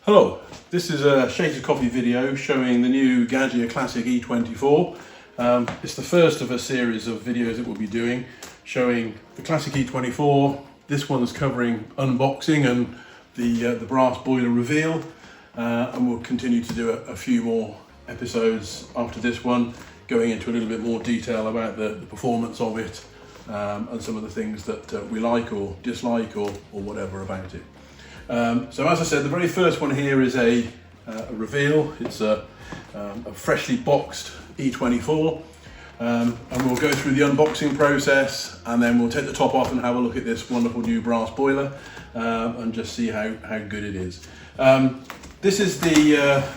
Hello, this is a Shades of Coffee video showing the new Gaggia Classic E24. It's the first of a series of videos that we'll be doing showing the Classic E24. This one's covering unboxing and the brass boiler reveal, and we'll continue to do a few more episodes after this one, going into a little bit more detail about the performance of it and some of the things that we like or dislike or whatever about it. So as I said, the very first one here is a reveal. It's a freshly boxed E24, and we'll go through the unboxing process, and then we'll take the top off and have a look at this wonderful new brass boiler and just see how good it is. This is the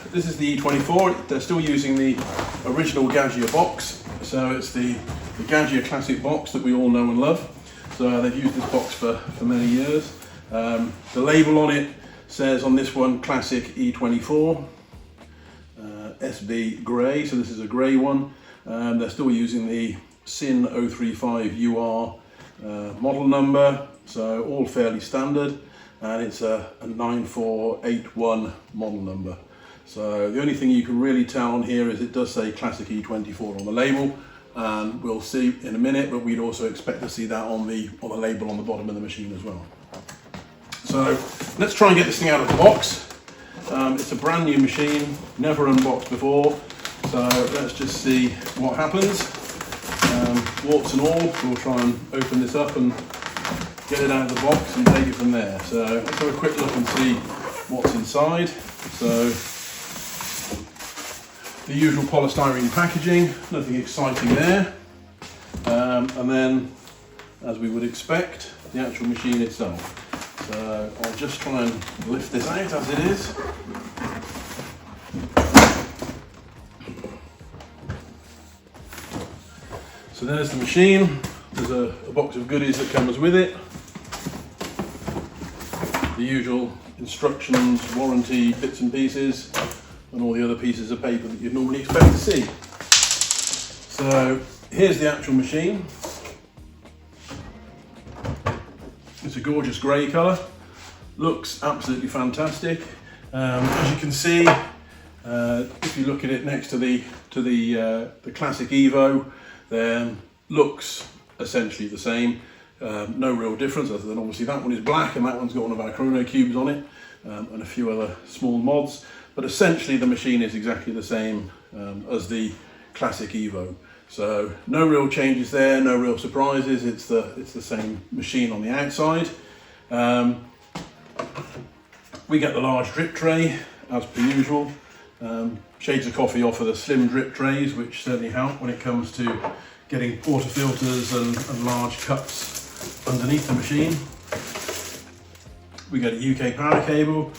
E24. They're still using the original Gaggia box, so it's the Gaggia Classic box that we all know and love. So they've used this box for many years. The label on it says on this one Classic E24 SB grey, so this is a grey one. They're still using the SIN 035 UR model number, so all fairly standard, and it's a 9481 model number. So the only thing you can really tell on here is it does say Classic E24 on the label, and we'll see in a minute, but we'd also expect to see that on the label on the bottom of the machine as well. So let's try and get this thing out of the box. It's a brand new machine, never unboxed before, so let's just see what happens. Warts and all, we'll try and open this up and get it out of the box and take it from there. So let's have a quick look and see what's inside. So the usual polystyrene packaging, nothing exciting there. And then, as we would expect, the actual machine itself. So I'll just try and lift this out as it is. So there's the machine. There's a box of goodies that comes with it. The usual instructions, warranty, bits and pieces, and all the other pieces of paper that you'd normally expect to see. So here's the actual machine. It's a gorgeous grey colour, looks absolutely fantastic. As you can see, if you look at it next to the Classic Evo, then looks essentially the same. No real difference, other than obviously that one is black and that one's got one of our chrono cubes on it, and a few other small mods. But essentially the machine is exactly the same as the Classic Evo. So no real changes there, no real surprises. It's the same machine on the outside. We get the large drip tray as per usual. Shades of Coffee offer the slim drip trays, which certainly help when it comes to getting water filters and large cups underneath the machine. We get a UK power cable,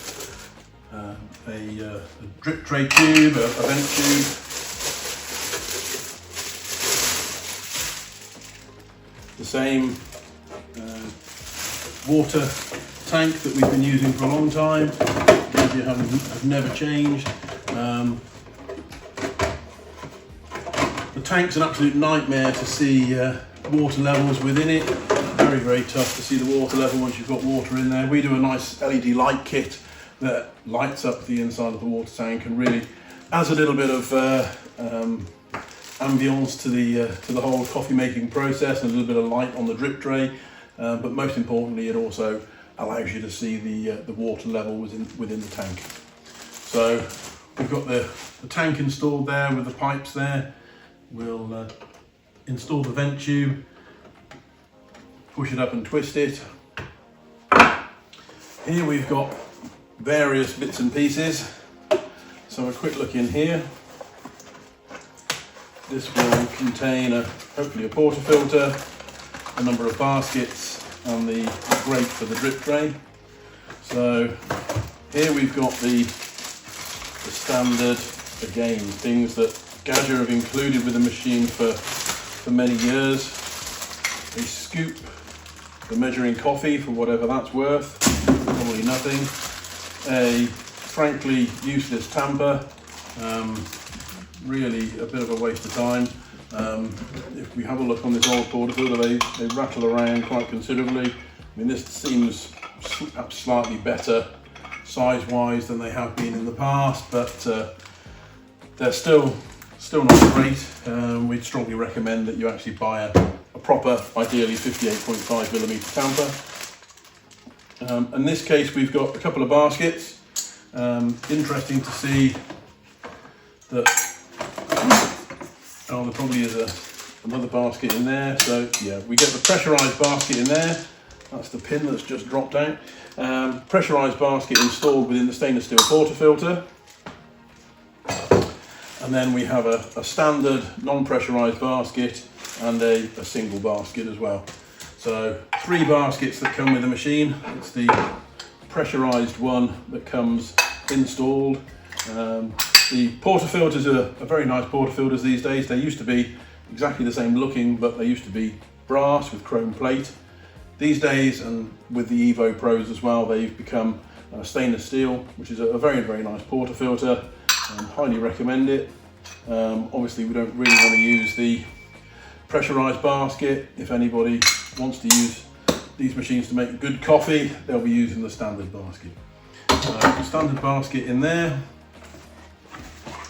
a drip tray tube, a vent tube. The same water tank that we've been using for a long time. Gaggia have never changed. The tank's an absolute nightmare to see water levels within it. Very, very tough to see the water level once you've got water in there. We do a nice LED light kit that lights up the inside of the water tank and really adds a little bit of ambience to the whole coffee making process, and a little bit of light on the drip tray, but most importantly it also allows you to see the water level within the tank. So we've got the tank installed there with the pipes there. We'll install the vent tube, push it up and twist it. Here we've got various bits and pieces. So a quick look in here. This will contain hopefully a portafilter, a number of baskets, and the grate for the drip tray. So here we've got the standard, again, things that Gaggia have included with the machine for many years. A scoop for measuring coffee, for whatever that's worth, probably nothing. A frankly useless tamper. Really a bit of a waste of time. If we have a look on this old portafilter, they rattle around quite considerably. I mean, this seems perhaps slightly better size-wise than they have been in the past, but they're still not great. We'd strongly recommend that you actually buy a proper, ideally 58.5mm tamper. In this case, we've got a couple of baskets. Interesting to see that there probably is another basket in there. So yeah, we get the pressurized basket in there. That's the pin that's just dropped out. Pressurized basket installed within the stainless steel portafilter. And then we have a standard non-pressurized basket and a single basket as well. So 3 baskets that come with the machine. It's the pressurized one that comes installed. The portafilters are very nice portafilters these days. They used to be exactly the same looking, but they used to be brass with chrome plate. These days, and with the Evo Pros as well, they've become stainless steel, which is a very, very nice portafilter. Highly recommend it. Obviously, we don't really want to use the pressurized basket. If anybody wants to use these machines to make good coffee, they'll be using the standard basket. Standard basket in there.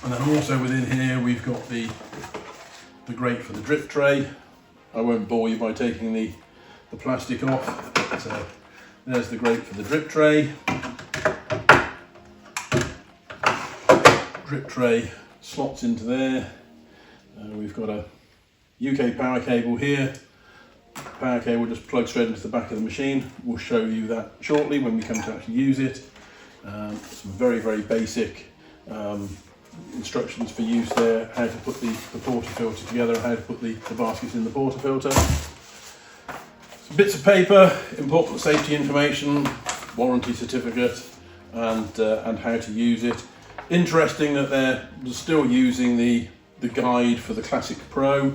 And then also within here, we've got the grate for the drip tray. I won't bore you by taking the plastic off, but there's the grate for the drip tray. Drip tray slots into there. We've got a UK power cable here. Power cable just plugs straight into the back of the machine. We'll show you that shortly when we come to actually use it. Some very, very basic instructions for use there, how to put the portafilter together, how to put the baskets in the portafilter. Some bits of paper, important safety information, warranty certificate, and how to use it. Interesting that they're still using the guide for the Classic Pro.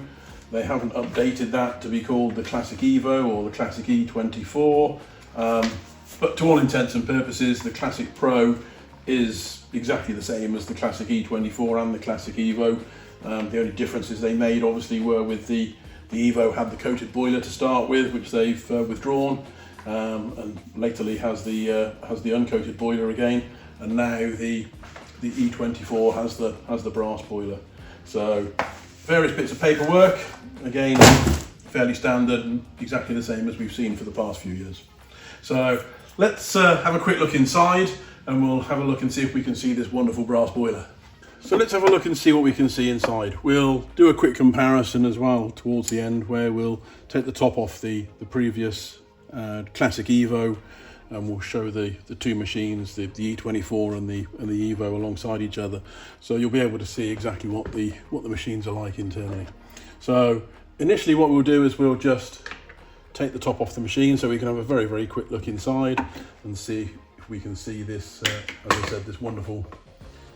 They haven't updated that to be called the Classic Evo or the Classic E24. But to all intents and purposes, the Classic Pro is exactly the same as the Classic E24 and the Classic Evo. The only differences they made obviously were with the Evo had the coated boiler to start with, which they've withdrawn, and latterly has the uncoated boiler again, and now the E24 has the brass boiler. So various bits of paperwork, again fairly standard and exactly the same as we've seen for the past few years. So let's have a quick look inside, and we'll have a look and see if we can see this wonderful brass boiler. So let's have a look and see what we can see inside. We'll do a quick comparison as well towards the end, where we'll take the top off the previous Classic Evo, and we'll show the two machines, the E24 and the Evo, alongside each other. So you'll be able to see exactly what the machines are like internally. So initially what we'll do is we'll just take the top off the machine so we can have a very, very quick look inside and see if we can see this, as I said, this wonderful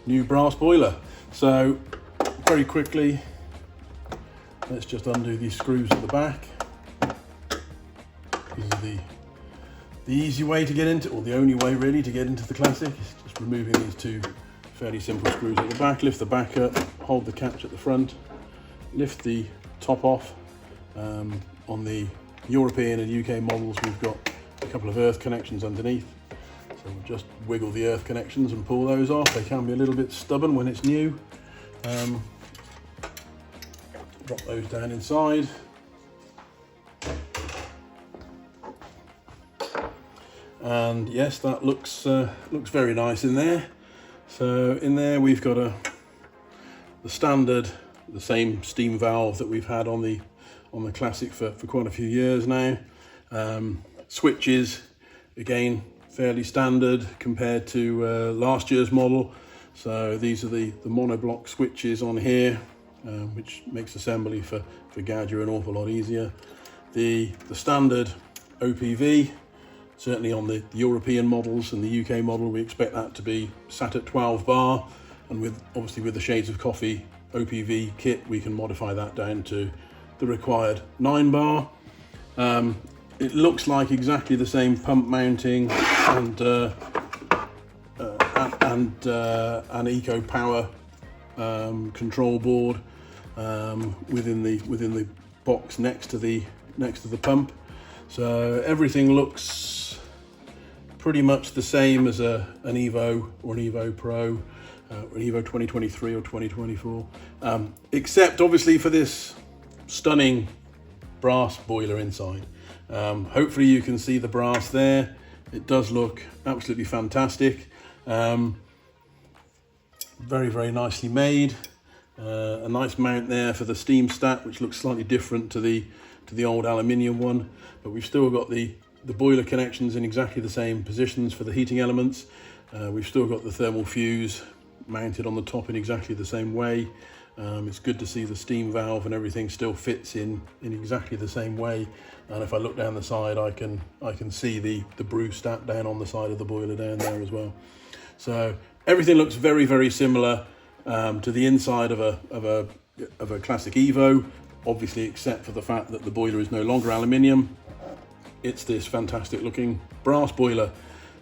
new brass boiler. So very quickly, let's just undo these screws at the back. This is the easy way to get into, or the only way really to get into the Classic, is just removing these two fairly simple screws at the back. Lift the back up, hold the catch at the front, lift the top off. On the European and UK models, we've got a couple of earth connections underneath. So we'll just wiggle the earth connections and pull those off. They can be a little bit stubborn when it's new. Drop those down inside. And yes, that looks very nice in there. So in there we've got the standard, the same steam valve that we've had on the Classic for quite a few years now. Switches, again, fairly standard compared to last year's model. So these are the monoblock switches on here, which makes assembly for Gaggia an awful lot easier. The standard OPV, certainly on the European models and the UK model, we expect that to be sat at 12 bar, and obviously with the Shades of Coffee OPV kit, we can modify that down to the required 9 bar. It looks like exactly the same pump mounting and an Eco Power control board within the box next to the pump. So everything looks pretty much the same as an Evo or an Evo Pro, or an Evo 2023 or 2024, except obviously for this stunning brass boiler inside. Hopefully you can see the brass there. It does look absolutely fantastic. Very, very nicely made. A nice mount there for the steam stat, which looks slightly different to the old aluminium one, but we've still got the boiler connections in exactly the same positions for the heating elements. We've still got the thermal fuse mounted on the top in exactly the same way. It's good to see the steam valve and everything still fits in exactly the same way. And if I look down the side, I can see the brew stat down on the side of the boiler down there as well. So everything looks very, very similar to the inside of a Classic Evo, obviously except for the fact that the boiler is no longer aluminium. It's this fantastic looking brass boiler,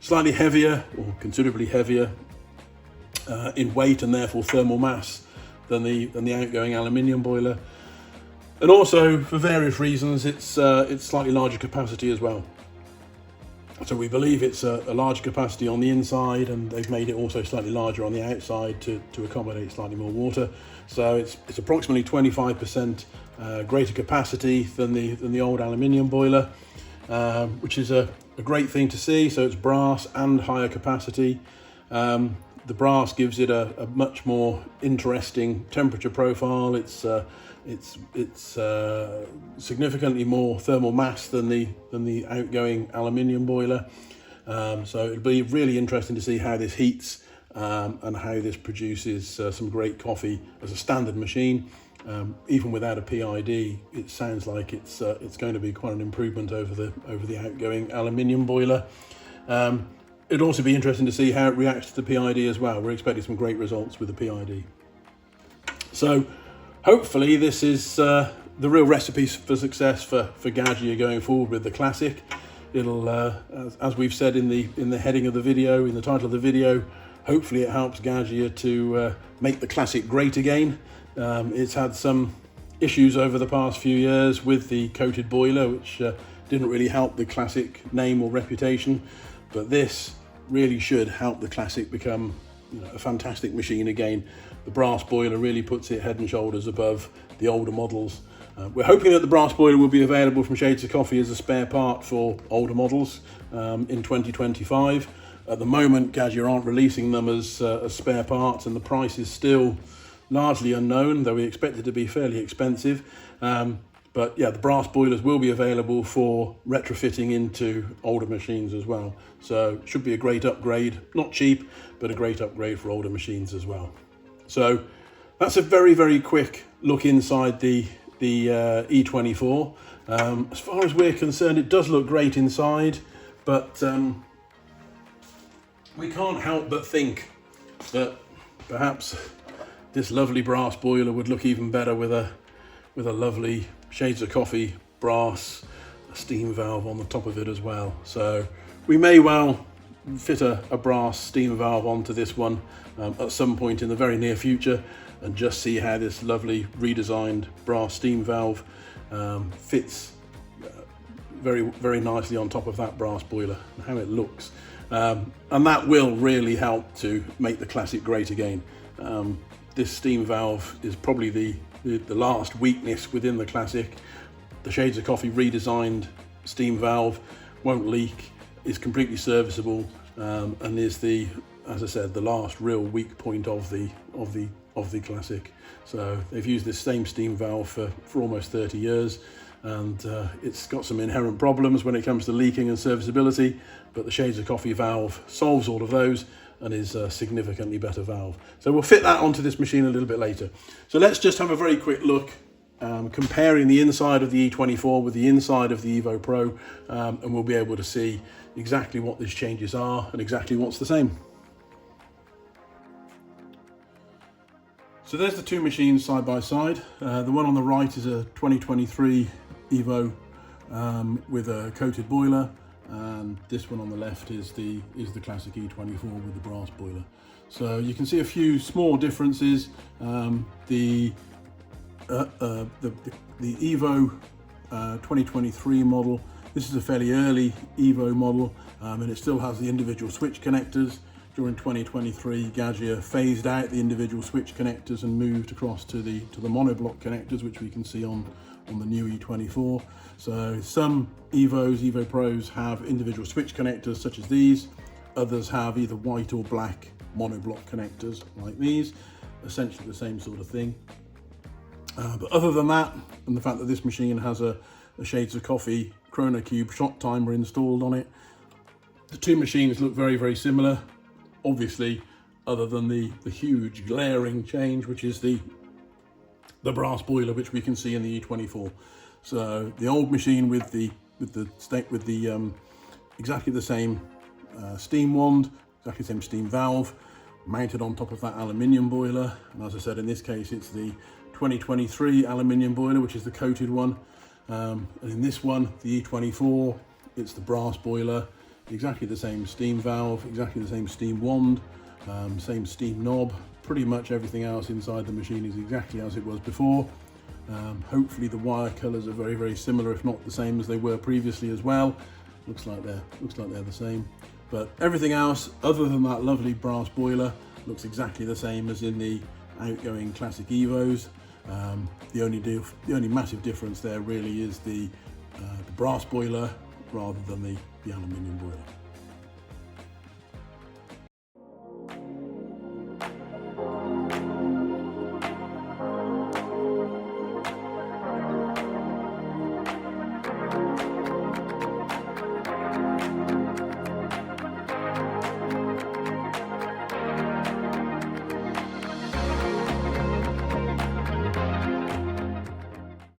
slightly heavier or considerably heavier in weight and therefore thermal mass than the outgoing aluminium boiler, and also for various reasons it's slightly larger capacity as well. So we believe it's a larger capacity on the inside, and they've made it also slightly larger on the outside to accommodate slightly more water. So it's approximately 25% greater capacity than the old aluminium boiler, which is a great thing to see. So it's brass and higher capacity. The brass gives it a much more interesting temperature profile. It's significantly more thermal mass than the outgoing aluminium boiler. So it'll be really interesting to see how this heats and how this produces some great coffee as a standard machine. Even without a PID, it sounds like it's going to be quite an improvement over the outgoing aluminium boiler. It'd also be interesting to see how it reacts to the PID as well. We're expecting some great results with the PID. So hopefully this is the real recipe for success for Gaggia going forward with the Classic. It'll, as we've said in the heading of the video, in the title of the video, hopefully it helps Gaggia to make the Classic great again. It's had some issues over the past few years with the coated boiler, which didn't really help the Classic name or reputation. But this really should help the Classic become, a fantastic machine again. The brass boiler really puts it head and shoulders above the older models. We're hoping that the brass boiler will be available from Shades of Coffee as a spare part for older models in 2025. At the moment, Gaggia aren't releasing them as spare parts, and the price is still largely unknown, though we expect it to be fairly expensive. But yeah, the brass boilers will be available for retrofitting into older machines as well. So it should be a great upgrade, not cheap, but a great upgrade for older machines as well. So that's a very, very quick look inside the E24. As far as we're concerned, it does look great inside, but we can't help but think that perhaps this lovely brass boiler would look even better with a lovely Shades of Coffee brass steam valve on the top of it as well. So we may well fit a brass steam valve onto this one at some point in the very near future, and just see how this lovely redesigned brass steam valve fits very, very nicely on top of that brass boiler, and how it looks. And that will really help to make the Classic great again. This steam valve is probably the last weakness within the Classic. The Shades of Coffee redesigned steam valve won't leak, is completely serviceable, and is as I said, the last real weak point of the Classic. So they've used this same steam valve for almost 30 years, and it's got some inherent problems when it comes to leaking and serviceability, but the Shades of Coffee valve solves all of those and is a significantly better valve. So we'll fit that onto this machine a little bit later. So let's just have a very quick look, comparing the inside of the E24 with the inside of the Evo Pro, and we'll be able to see exactly what these changes are and exactly what's the same. So there's the two machines side by side. The one on the right is a 2023 Evo with a coated boiler, and this one on the left is the Classic E24 with the brass boiler. So you can see a few small differences. The Evo 2023 model, this is a fairly early Evo model, and it still has the individual switch connectors. During 2023, Gaggia phased out the individual switch connectors and moved across to the monoblock connectors, which we can see on the new E24. So some Evo Pros have individual switch connectors such as these. Others have either white or black monoblock connectors like these, essentially the same sort of thing. But other than that, and the fact that this machine has a Shades of Coffee Chrono Cube shot timer installed on it, the two machines look very, very similar. Obviously, other than the huge glaring change, which is the brass boiler, which we can see in the E24. So the old machine with the exactly the same steam wand, exactly the same steam valve, mounted on top of that aluminium boiler. And as I said, in this case, it's the 2023 aluminium boiler, which is the coated one. And in this one, the E24, it's the brass boiler. Exactly the same steam valve, exactly the same steam wand, same steam knob. Pretty much everything else inside the machine is exactly as it was before. Hopefully the wire colours are very, very similar, if not the same as they were previously as well. Looks like they're the same. But everything else, other than that lovely brass boiler, looks exactly the same as in the outgoing Classic Evos. The only massive difference there really is the brass boiler rather than the aluminium boiler.